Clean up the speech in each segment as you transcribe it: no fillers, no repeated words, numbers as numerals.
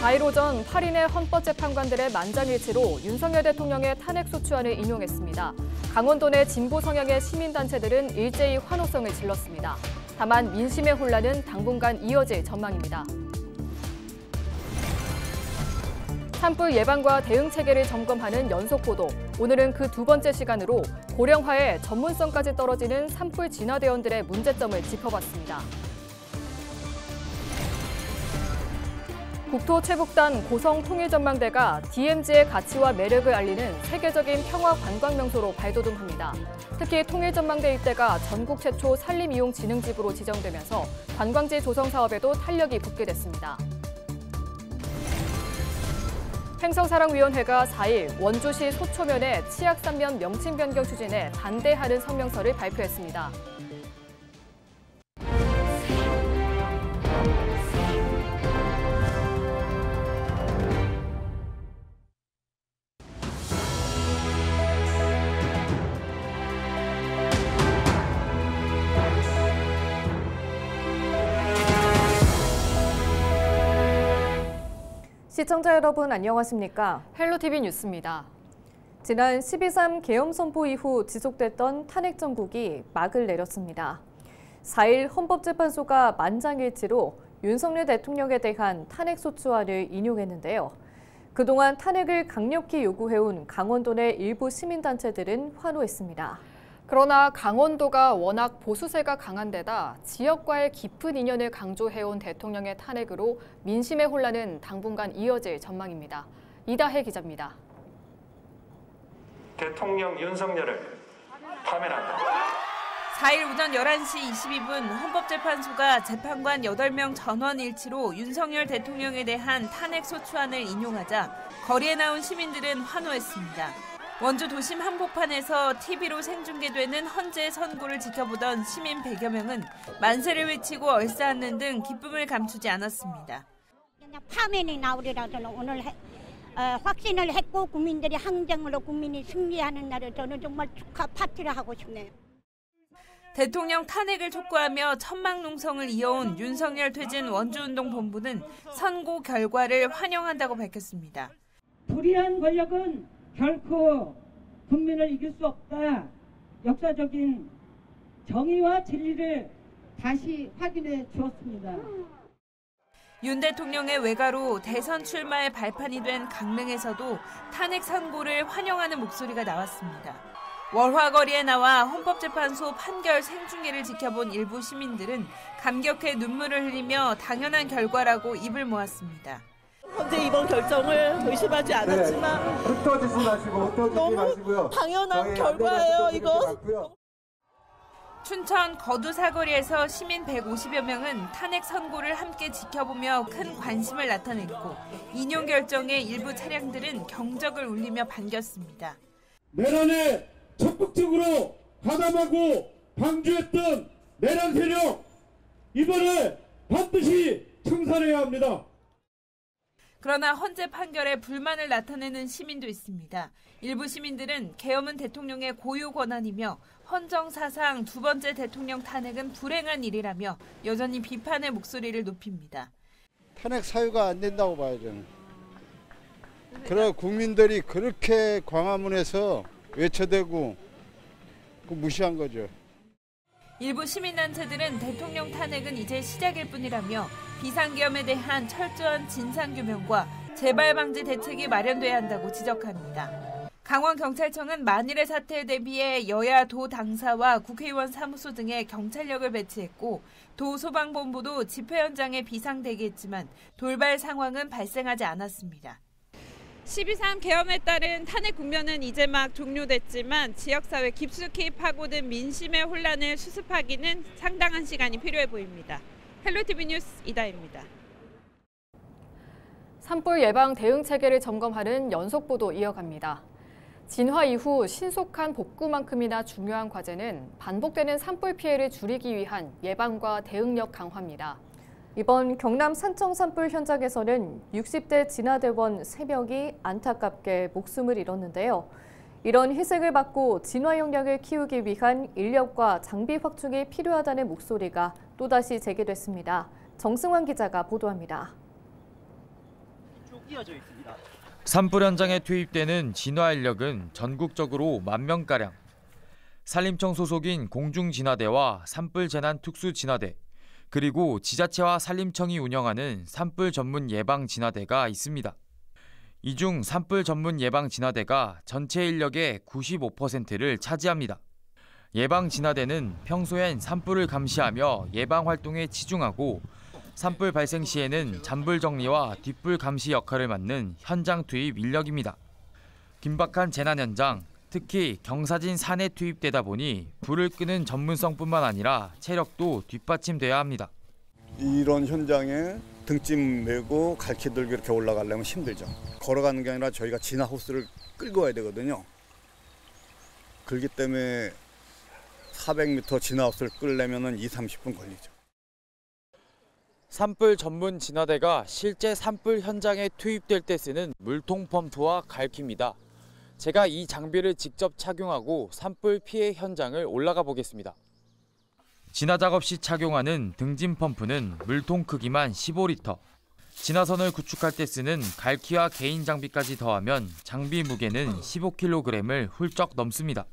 4일 오전 8인의 헌법재판관들의 만장일치로 윤석열 대통령의 탄핵소추안을 인용했습니다. 강원도 내 진보 성향의 시민단체들은 일제히 환호성을 질렀습니다. 다만 민심의 혼란은 당분간 이어질 전망입니다. 산불 예방과 대응 체계를 점검하는 연속보도. 오늘은 그 두 번째 시간으로 고령화에 전문성까지 떨어지는 산불 진화대원들의 문제점을 짚어봤습니다. 국토체육단 고성통일전망대가 DMZ의 가치와 매력을 알리는 세계적인 평화 관광 명소로 발돋움합니다. 특히 통일전망대 일대가 전국 최초 산림이용진흥지구로 지정되면서 관광지 조성 사업에도 탄력이 붙게 됐습니다. 횡성사랑위원회가 4일 원주시 소초면의 치악산면 명칭 변경 추진에 반대하는 성명서를 발표했습니다. 시청자 여러분 안녕하십니까? 헬로티비 뉴스입니다. 지난 12.3 계엄 선포 이후 지속됐던 탄핵 정국이 막을 내렸습니다. 4일 헌법재판소가 만장일치로 윤석열 대통령에 대한 탄핵소추안을 인용했는데요. 그동안 탄핵을 강력히 요구해온 강원도 내 일부 시민단체들은 환호했습니다. 그러나 강원도가 워낙 보수세가 강한 데다 지역과의 깊은 인연을 강조해온 대통령의 탄핵으로 민심의 혼란은 당분간 이어질 전망입니다. 이다혜 기자입니다. 대통령 윤석열을 파면한다. 4일 오전 11시 22분 헌법재판소가 재판관 8명 전원 일치로 윤석열 대통령에 대한 탄핵소추안을 인용하자 거리에 나온 시민들은 환호했습니다. 원주 도심 한복판에서 TV로 생중계되는 헌재 선고를 지켜보던 시민 100여 명은 만세를 외치고 얼싸안는 등 기쁨을 감추지 않았습니다. 파면이 나오리라도 오늘 확신을 했고 국민들이 항쟁으로 국민이 승리하는 날을 저는 정말 축하 파티를 하고 싶네요. 대통령 탄핵을 촉구하며 천막농성을 이어온 윤석열 퇴진 원주운동본부는 선고 결과를 환영한다고 밝혔습니다. 불의한 권력은 결코 국민을 이길 수 없다. 역사적인 정의와 진리를 다시 확인해 주었습니다. 윤 대통령의 외가로 대선 출마의 발판이 된 강릉에서도 탄핵 선고를 환영하는 목소리가 나왔습니다. 월화거리에 나와 헌법재판소 판결 생중계를 지켜본 일부 시민들은 감격해 눈물을 흘리며 당연한 결과라고 입을 모았습니다. 현재 이번 결정을 의심하지 않았지만 너무 당연한 결과예요, 이거. 춘천 거두 사거리에서 시민 150여 명은 탄핵 선고를 함께 지켜보며 큰 관심을 나타냈고 인용 결정에 일부 차량들은 경적을 울리며 반겼습니다. 내란에 적극적으로 가담하고 방주했던 내란 세력 이번에 반드시 청산해야 합니다. 그러나 헌재 판결에 불만을 나타내는 시민도 있습니다. 일부 시민들은 계엄은 대통령의 고유 권한이며 헌정사상 두 번째 대통령 탄핵은 불행한 일이라며 여전히 비판의 목소리를 높입니다. 탄핵 사유가 안 된다고 봐요, 저는. 그러 국민들이 그렇게 광화문에서 외쳐대고 무시한 거죠. 일부 시민단체들은 대통령 탄핵은 이제 시작일 뿐이라며 비상계엄에 대한 철저한 진상규명과 재발방지 대책이 마련돼야 한다고 지적합니다. 강원경찰청은 만일의 사태에 대비해 여야 도 당사와 국회의원 사무소 등에 경찰력을 배치했고 도 소방본부도 집회 현장에 비상대기했지만 돌발 상황은 발생하지 않았습니다. 12.3 계엄에 따른 탄핵 국면은 이제 막 종료됐지만 지역사회 깊숙이 파고든 민심의 혼란을 수습하기는 상당한 시간이 필요해 보입니다. 헬로티비 뉴스 이다혜입니다. 산불 예방 대응 체계를 점검하는 연속보도 이어갑니다. 진화 이후 신속한 복구만큼이나 중요한 과제는 반복되는 산불 피해를 줄이기 위한 예방과 대응력 강화입니다. 이번 경남 산청 산불 현장에서는 60대 진화대원 3명이 안타깝게 목숨을 잃었는데요. 이런 희생을 받고 진화 역량을 키우기 위한 인력과 장비 확충이 필요하다는 목소리가 또다시 제기됐습니다. 정승환 기자가 보도합니다. 산불 현장에 투입되는 진화 인력은 전국적으로 10,000명가량. 산림청 소속인 공중진화대와 산불재난특수진화대, 그리고 지자체와 산림청이 운영하는 산불 전문 예방진화대가 있습니다. 이 중 산불 전문 예방진화대가 전체 인력의 95%를 차지합니다. 예방진화대는 평소엔 산불을 감시하며 예방활동에 치중하고 산불 발생 시에는 잔불 정리와 뒷불 감시 역할을 맡는 현장 투입 인력입니다. 긴박한 재난 현장, 특히 경사진 산에 투입되다 보니 불을 끄는 전문성뿐만 아니라 체력도 뒷받침돼야 합니다. 이런 현장에 등짐 메고 갈퀴 들고 이렇게 올라가려면 힘들죠. 걸어가는 게 아니라 저희가 진화 호스를 끌고 와야 되거든요. 그렇기 때문에 400m 진화 호스를 끌려면 20-30분 걸리죠. 산불 전문 진화대가 실제 산불 현장에 투입될 때 쓰는 물통 펌프와 갈퀴입니다. 제가 이 장비를 직접 착용하고 산불 피해 현장을 올라가 보겠습니다. 진화 작업 시 착용하는 등짐 펌프는 물통 크기만 15리터. 진화선을 구축할 때 쓰는 갈퀴와 개인 장비까지 더하면 장비 무게는 15kg을 훌쩍 넘습니다.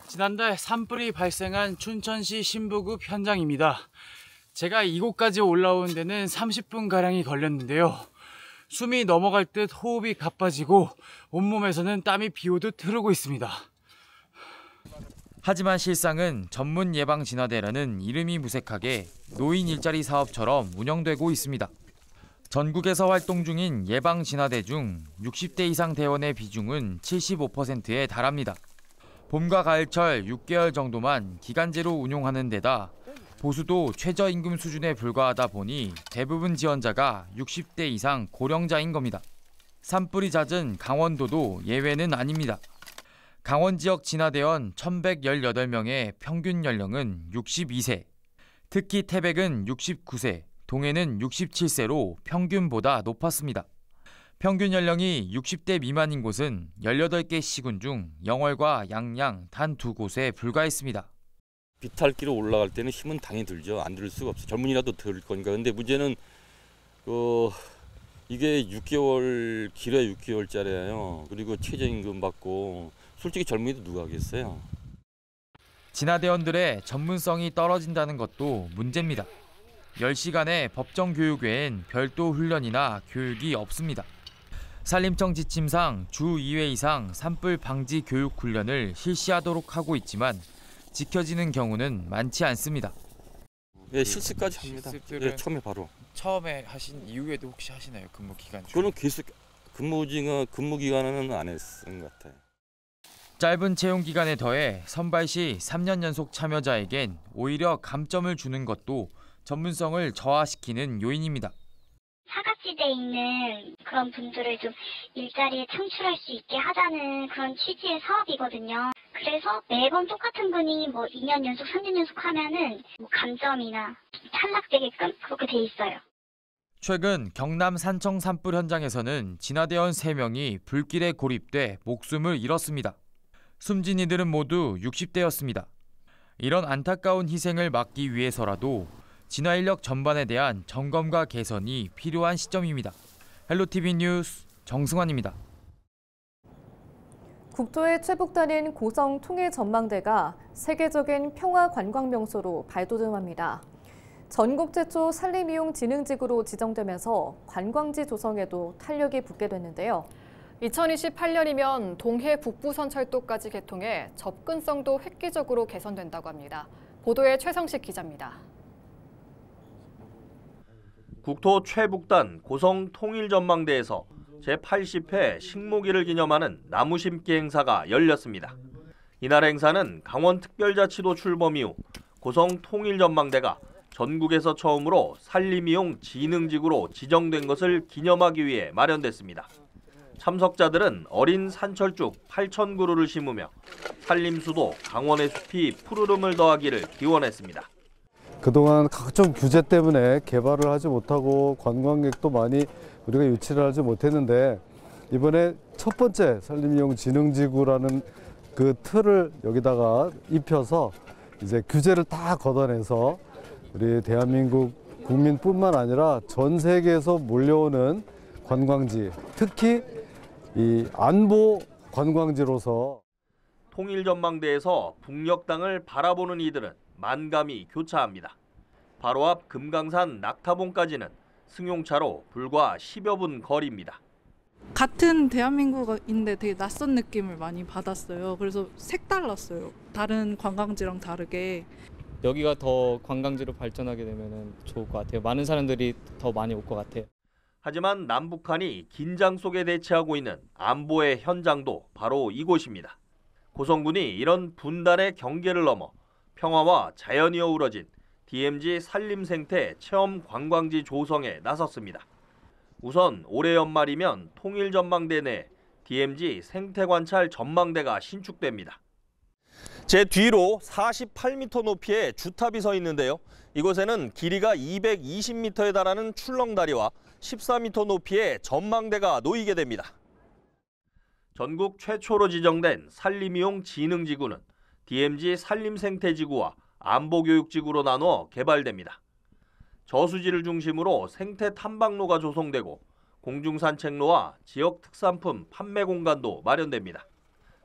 지난달 산불이 발생한 춘천시 신부급 현장입니다. 제가 이곳까지 올라온 데는 30분가량이 걸렸는데요. 숨이 넘어갈 듯 호흡이 가빠지고 온몸에서는 땀이 비오듯 흐르고 있습니다. 하지만 실상은 전문 예방진화대라는 이름이 무색하게 노인 일자리 사업처럼 운영되고 있습니다. 전국에서 활동 중인 예방진화대 중 60대 이상 대원의 비중은 75%에 달합니다. 봄과 가을철 6개월 정도만 기간제로 운용하는 데다 보수도 최저임금 수준에 불과하다 보니 대부분 지원자가 60대 이상 고령자인 겁니다. 산불이 잦은 강원도도 예외는 아닙니다. 강원 지역 진화대원 1,118명의 평균 연령은 62세, 특히 태백은 69세, 동해는 67세로 평균보다 높았습니다. 평균 연령이 60대 미만인 곳은 18개 시군 중 영월과 양양 단 2곳에 불과했습니다. 비탈길로 올라갈 때는 힘은 당연히 들죠. 안 들 수가 없어요. 젊은이라도 들 거니까. 근데 문제는 이게 6개월, 길어야 6개월짜리예요. 그리고 최저임금 받고 솔직히 젊은이도 누가 하겠어요. 진화대원들의 전문성이 떨어진다는 것도 문제입니다. 10시간의 법정 교육 외엔 별도 훈련이나 교육이 없습니다. 산림청 지침상 주 2회 이상 산불 방지 교육 훈련을 실시하도록 하고 있지만 지켜지는 경우는 많지 않습니다. 예, 실습까지 합니다. 예, 처음에 하신 이후에도 혹시 하시나요? 근무 기간 중에? 그거는 계속 근무 기간은 안 했은 것 같아요. 짧은 채용 기간에 더해 선발 시 3년 연속 참여자에겐 오히려 감점을 주는 것도 전문성을 저하시키는 요인입니다. 사각지대에 있는 그런 분들을 좀 일자리에 창출할 수 있게 하자는 그런 취지의 사업이거든요. 그래서 매번 똑같은 분이 2년 연속, 3년 연속 하면은 감점이나 탈락되게끔 그렇게 돼 있어요. 최근 경남 산청 산불 현장에서는 진화대원 3명이 불길에 고립돼 목숨을 잃었습니다. 숨진 이들은 모두 60대였습니다. 이런 안타까운 희생을 막기 위해서라도 진화 인력 전반에 대한 점검과 개선이 필요한 시점입니다. 헬로티비 뉴스 정승환입니다. 국토의 최북단인 고성 통일전망대가 세계적인 평화 관광 명소로 발돋움합니다. 전국 최초 산림이용 진흥지구로 지정되면서 관광지 조성에도 탄력이 붙게 됐는데요. 2028년이면 동해 북부선철도까지 개통해 접근성도 획기적으로 개선된다고 합니다. 보도에 최성식 기자입니다. 국토 최북단 고성 통일전망대에서 제80회 식목일을 기념하는 나무 심기 행사가 열렸습니다. 이날 행사는 강원특별자치도 출범 이후 고성 통일전망대가 전국에서 처음으로 산림이용 진흥지구로 지정된 것을 기념하기 위해 마련됐습니다. 참석자들은 어린 산철쭉 8,000그루를 심으며 산림수도 강원의 숲이 푸르름을 더하기를 기원했습니다. 그동안 각종 규제 때문에 개발을 하지 못하고 관광객도 많이 우리가 유치를 하지 못했는데 이번에 첫 번째 산림이용 진흥지구라는 그 틀을 여기다가 입혀서 이제 규제를 다 걷어내서 우리 대한민국 국민뿐만 아니라 전 세계에서 몰려오는 관광지, 특히 이 안보 관광지로서 통일전망대에서 북녘땅을 바라보는 이들은 만감이 교차합니다. 바로 앞 금강산 낙타봉까지는 승용차로 불과 10여 분 거리입니다. 같은 대한민국인데 되게 낯선 느낌을 많이 받았어요. 그래서 색달랐어요. 다른 관광지랑 다르게. 여기가 더 관광지로 발전하게 되면 좋을 것 같아요. 많은 사람들이 더 많이 올 것 같아요. 하지만 남북한이 긴장 속에 대치하고 있는 안보의 현장도 바로 이곳입니다. 고성군이 이런 분단의 경계를 넘어 평화와 자연이 어우러진 DMZ 산림생태 체험 관광지 조성에 나섰습니다. 우선 올해 연말이면 통일전망대 내 DMZ 생태관찰 전망대가 신축됩니다. 제 뒤로 48m 높이의 주탑이 서 있는데요. 이곳에는 길이가 220m에 달하는 출렁다리와 14m 높이의 전망대가 놓이게 됩니다. 전국 최초로 지정된 산림이용 지능지구는 DMZ 산림생태지구와 안보교육지구로 나눠 개발됩니다. 저수지를 중심으로 생태 탐방로가 조성되고 공중산책로와 지역 특산품 판매 공간도 마련됩니다.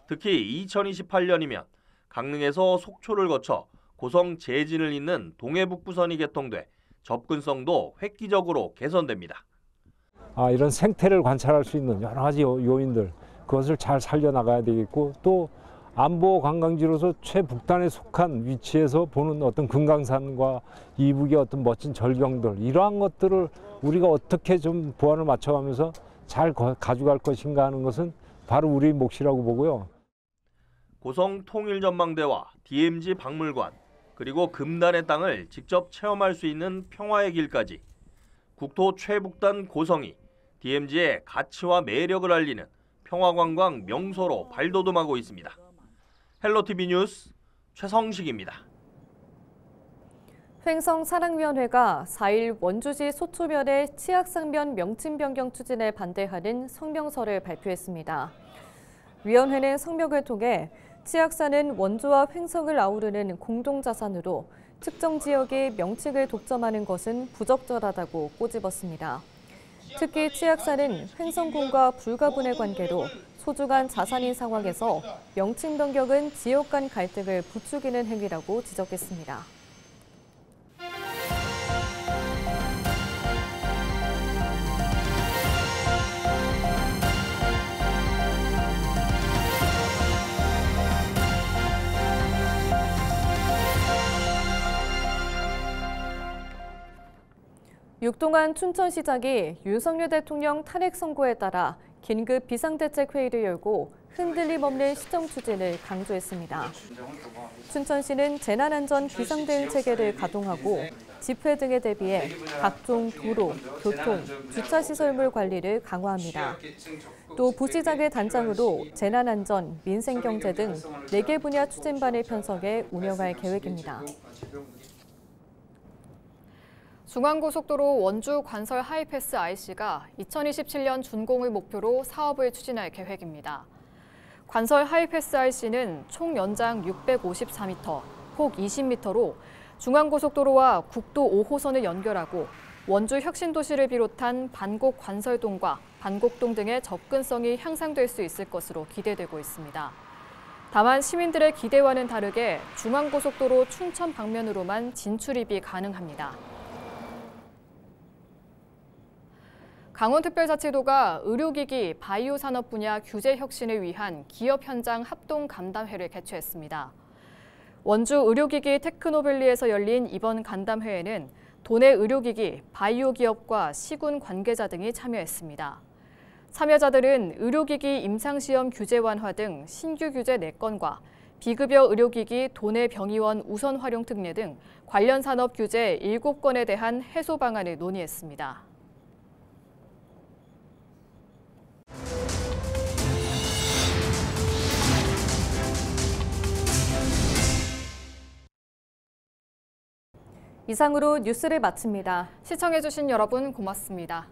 특히 2028년이면 강릉에서 속초를 거쳐 고성 제진을 잇는 동해북부선이 개통돼 접근성도 획기적으로 개선됩니다. 이런 생태를 관찰할 수 있는 여러 가지 요인들, 그것을 잘 살려나가야 되겠고, 또 안보 관광지로서 최북단에 속한 위치에서 보는 어떤 금강산과 이북의 어떤 멋진 절경들, 이러한 것들을 우리가 어떻게 좀 보완을 맞춰가면서 잘 가져갈 것인가 하는 것은 바로 우리 몫이라고 보고요. 고성 통일전망대와 DMZ 박물관, 그리고 금단의 땅을 직접 체험할 수 있는 평화의 길까지 국토 최북단 고성이 DMZ의 가치와 매력을 알리는 평화관광 명소로 발돋움하고 있습니다. 헬로티비 뉴스 최성식입니다. 횡성사랑위원회가 4일 원주시 소초면의 치악상면 명칭 변경 추진에 반대하는 성명서를 발표했습니다. 위원회는 성명을 통해 치악산은 원주와 횡성을 아우르는 공동자산으로 특정 지역의 명칭을 독점하는 것은 부적절하다고 꼬집었습니다. 특히 치악산은 횡성군과 불가분의 관계로 소중한 자산인 상황에서 명칭 변경은 지역 간 갈등을 부추기는 행위라고 지적했습니다. 육동안 춘천시장이 윤석열 대통령 탄핵 선고에 따라 긴급 비상대책회의를 열고 흔들림 없는 시정 추진을 강조했습니다. 춘천시는 재난안전 비상대응체계를 가동하고 집회 등에 대비해 각종 도로, 교통, 주차시설물 관리를 강화합니다. 또 부시장을 단장으로 재난안전, 민생경제 등 4개 분야 추진반을 편성해 운영할 계획입니다. 중앙고속도로 원주 관설 하이패스 IC가 2027년 준공을 목표로 사업을 추진할 계획입니다. 관설 하이패스 IC는 총 연장 654m, 폭 20m로 중앙고속도로와 국도 5호선을 연결하고 원주 혁신도시를 비롯한 반곡 관설동과 반곡동 등의 접근성이 향상될 수 있을 것으로 기대되고 있습니다. 다만 시민들의 기대와는 다르게 중앙고속도로 춘천 방면으로만 진출입이 가능합니다. 강원특별자치도가 의료기기, 바이오 산업 분야 규제 혁신을 위한 기업 현장 합동 간담회를 개최했습니다. 원주 의료기기 테크노밸리에서 열린 이번 간담회에는 도내 의료기기, 바이오 기업과 시군 관계자 등이 참여했습니다. 참여자들은 의료기기 임상시험 규제 완화 등 신규 규제 4건과 비급여 의료기기 도내 병의원 우선 활용 특례 등 관련 산업 규제 7건에 대한 해소 방안을 논의했습니다. 이상으로 뉴스를 마칩니다. 시청해주신 여러분 고맙습니다.